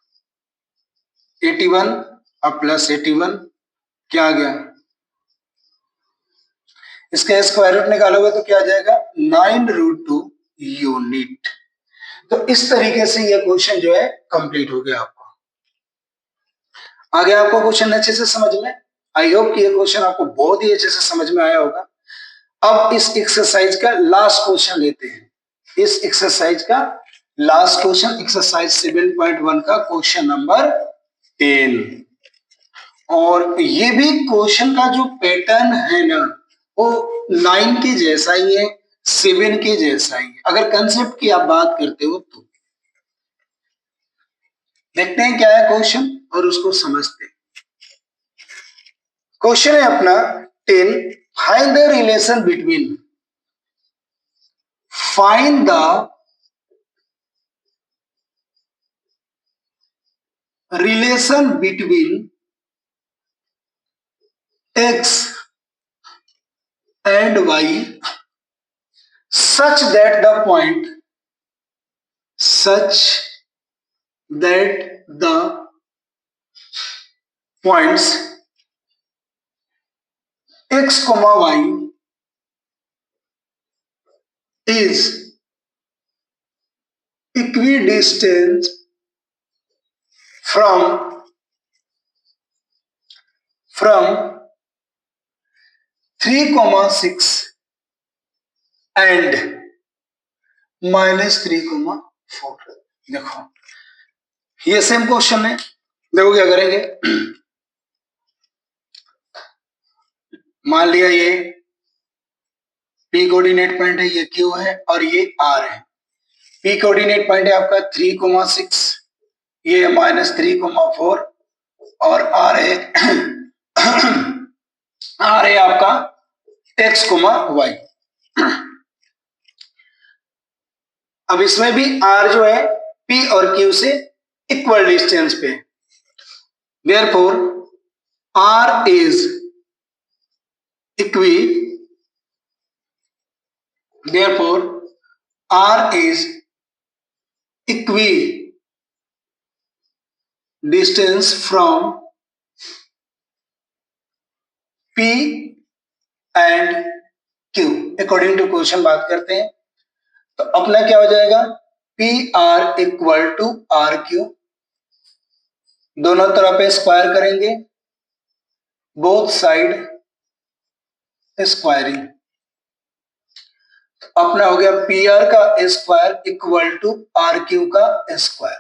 81 अब प्लस 81 क्या आ गया, इसका स्क्वायर रूट निकालोगे तो क्या आ जाएगा 9√2 यूनिट। तो इस तरीके से ये क्वेश्चन जो है कंप्लीट हो गया। आपको आगे आपको क्वेश्चन अच्छे से समझ में, आई होप कि ये क्वेश्चन आपको बहुत ही अच्छे से समझ में आया होगा। अब इस एक्सरसाइज का लास्ट क्वेश्चन लेते हैं, इस एक्सरसाइज का लास्ट क्वेश्चन, एक्सरसाइज 7.1 का क्वेश्चन नंबर 10। और ये भी क्वेश्चन का जो पैटर्न है ना वो 9 के जैसा ही है, 7 के जैसा ही है। अगर कंसेप्ट की आप बात करते हो तो देखते हैं क्या है क्वेश्चन और उसको समझते हैं। क्वेश्चन है अपना 10, find the relation between, find the relation between x and y such that the points x, y is equidistant from 3, 6 and -3, 4। देखो ये सेम क्वेश्चन है, देखो क्या करेंगे, मान लिया ये P कोऑर्डिनेट पॉइंट है, ये Q है और ये R है। P कोऑर्डिनेट पॉइंट है आपका 3, 6, ये -3, 4 और R है R है आपका x, y। अब इसमें भी R जो है P और Q से इक्वल डिस्टेंस पे, therefore R is equidistance from P and Q according to question बात करते हैं। तो अपना क्या हो जाएगा, PR इक्वल टू RQ, दोनों तरफ स्क्वायर करेंगे, बोथ साइड स्क्वायरिंग, अपना हो गया PR का स्क्वायर इक्वल टू RQ का स्क्वायर।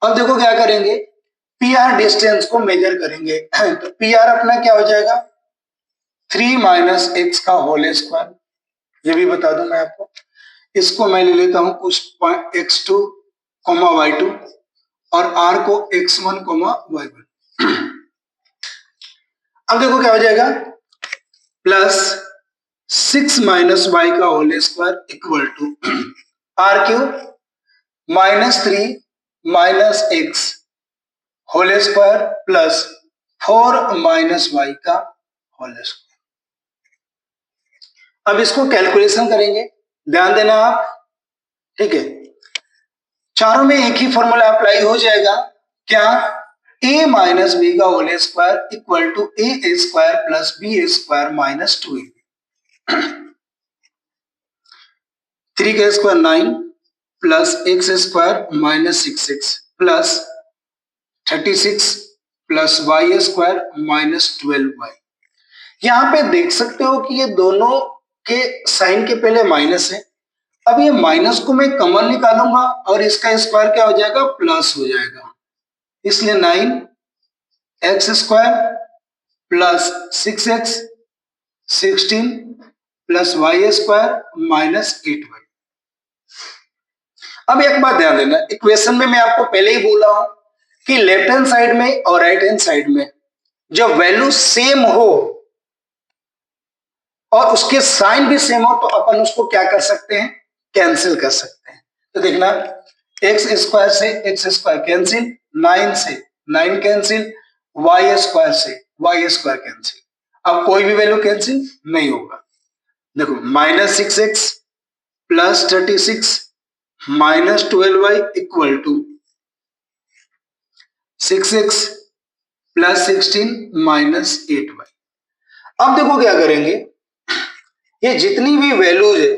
अब देखो क्या करेंगे, PR डिस्टेंस को मेजर करेंगे तो PR अपना क्या हो जाएगा 3 माइनस एक्स का होल स्क्वायर, ये भी बता दूं मैं आपको। इसको मैं ले लेता हूं कुछ x2, y2 और r को x1, y1। अब देखो क्या हो जाएगा, प्लस 6 माइनस वाई का whole square equal to RQ minus 3 minus X whole square plus 4 minus Y का होल स्क्वायर। अब इसको कैलकुलेशन करेंगे, ध्यान देना आप, ठीक है। चारों में एक ही फॉर्मूला अप्लाई हो जाएगा, क्या, a माइनस बी का whole square equal to A square plus B square minus 2a। 3 का square 9 plus X square minus 6x plus 36 plus Y square minus 12y। यहां पे देख सकते हो कि ये दोनों के साइन के पहले माइनस है। अब ये माइनस को मैं कॉमन निकालूंगा और इसका स्क्वायर क्या हो जाएगा, प्लस हो जाएगा, इसलिए 9x square plus 6x 16 plus Y square minus 8y। अब एक बात ध्यान देना, इक्वेशन में मैं आपको पहले ही बोला हूं कि लेफ्ट हैंड साइड में और राइट हैंड साइड में जब वैल्यू सेम हो और उसके साइन भी सेम हो तो अपन उसको क्या कर सकते हैं, कैंसिल कर सकते हैं। तो देखना, एक्स स्क्वायर से एक्स स्क्वायर कैंसिल, 9 से 9 कैंसिल, वाई स्क्वायर से वाई स्क्वायर कैंसिल। अब कोई भी वैल्यू कैंसिल नहीं होगा। देखो minus 6x plus 36 minus 12y equal to 6x plus 16 minus 8y। अब देखो क्या करेंगे, ये जितनी भी वैल्यूज है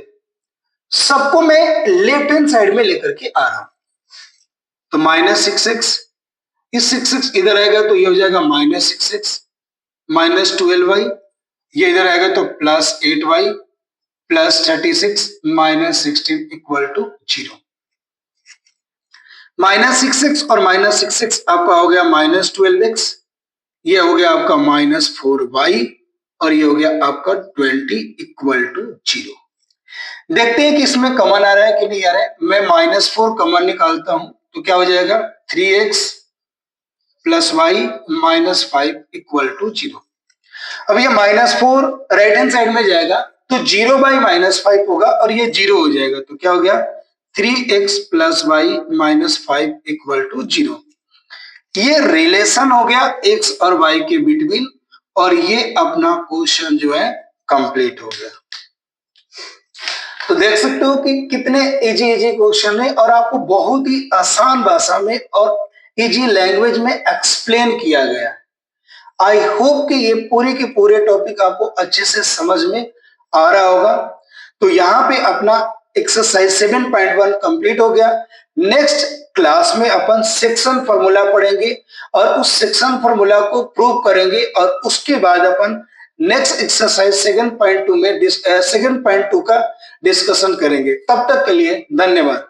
सबको मैं लेफ्ट हैंड साइड में लेकर के आ रहा हूं। तो माइनस 6x, इस 6x इधर आएगा तो ये हो जाएगा माइनस 6x माइनस 12y, ये इधर आएगा तो plus 8y plus 36 minus 16 equal to 0। Minus 6x और माइनस 6x आपका हो गया माइनस 12x, ये हो गया आपका माइनस 4y और ये हो गया आपका 20 इक्वल टू 0। देखते हैं कि इसमें कॉमन आ रहा है कि नहीं आ रहा है। मैं माइनस 4 कॉमन निकालता हूं तो क्या हो जाएगा 3x plus Y minus 5 equal to 0। अब ये माइनस 4 राइट हैंड साइड में जाएगा तो 0 बाई माइनस 5 होगा और ये 0 हो जाएगा, तो क्या हो गया 3x plus Y minus 5 equal to 0। ये रिलेशन हो गया x और y के बिटवीन और ये अपना क्वेश्चन जो है कंप्लीट हो गया। तो देख सकते हो कि कितने इजी क्वेश्चन है और आपको बहुत ही आसान भाषा में और इजी लैंग्वेज में एक्सप्लेन किया गया है। आई होप कि ये पूरे के पूरे टॉपिक आपको अच्छे से समझ में आ रहा होगा। तो यहाँ पे अपना एक्सरसाइज 7.1 कंप्लीट हो गया। नेक्स्ट क्लास में अपन सेक्शन फॉर्मूला पढ़ेंगे और उस सेक्शन फॉर्मूला को प्रूव करेंगे और उसके बाद अपन नेक्स्ट एक्सरसाइज 7.2 में 7.2 का डिस्कशन करेंगे। तब तक के लिए धन्यवाद।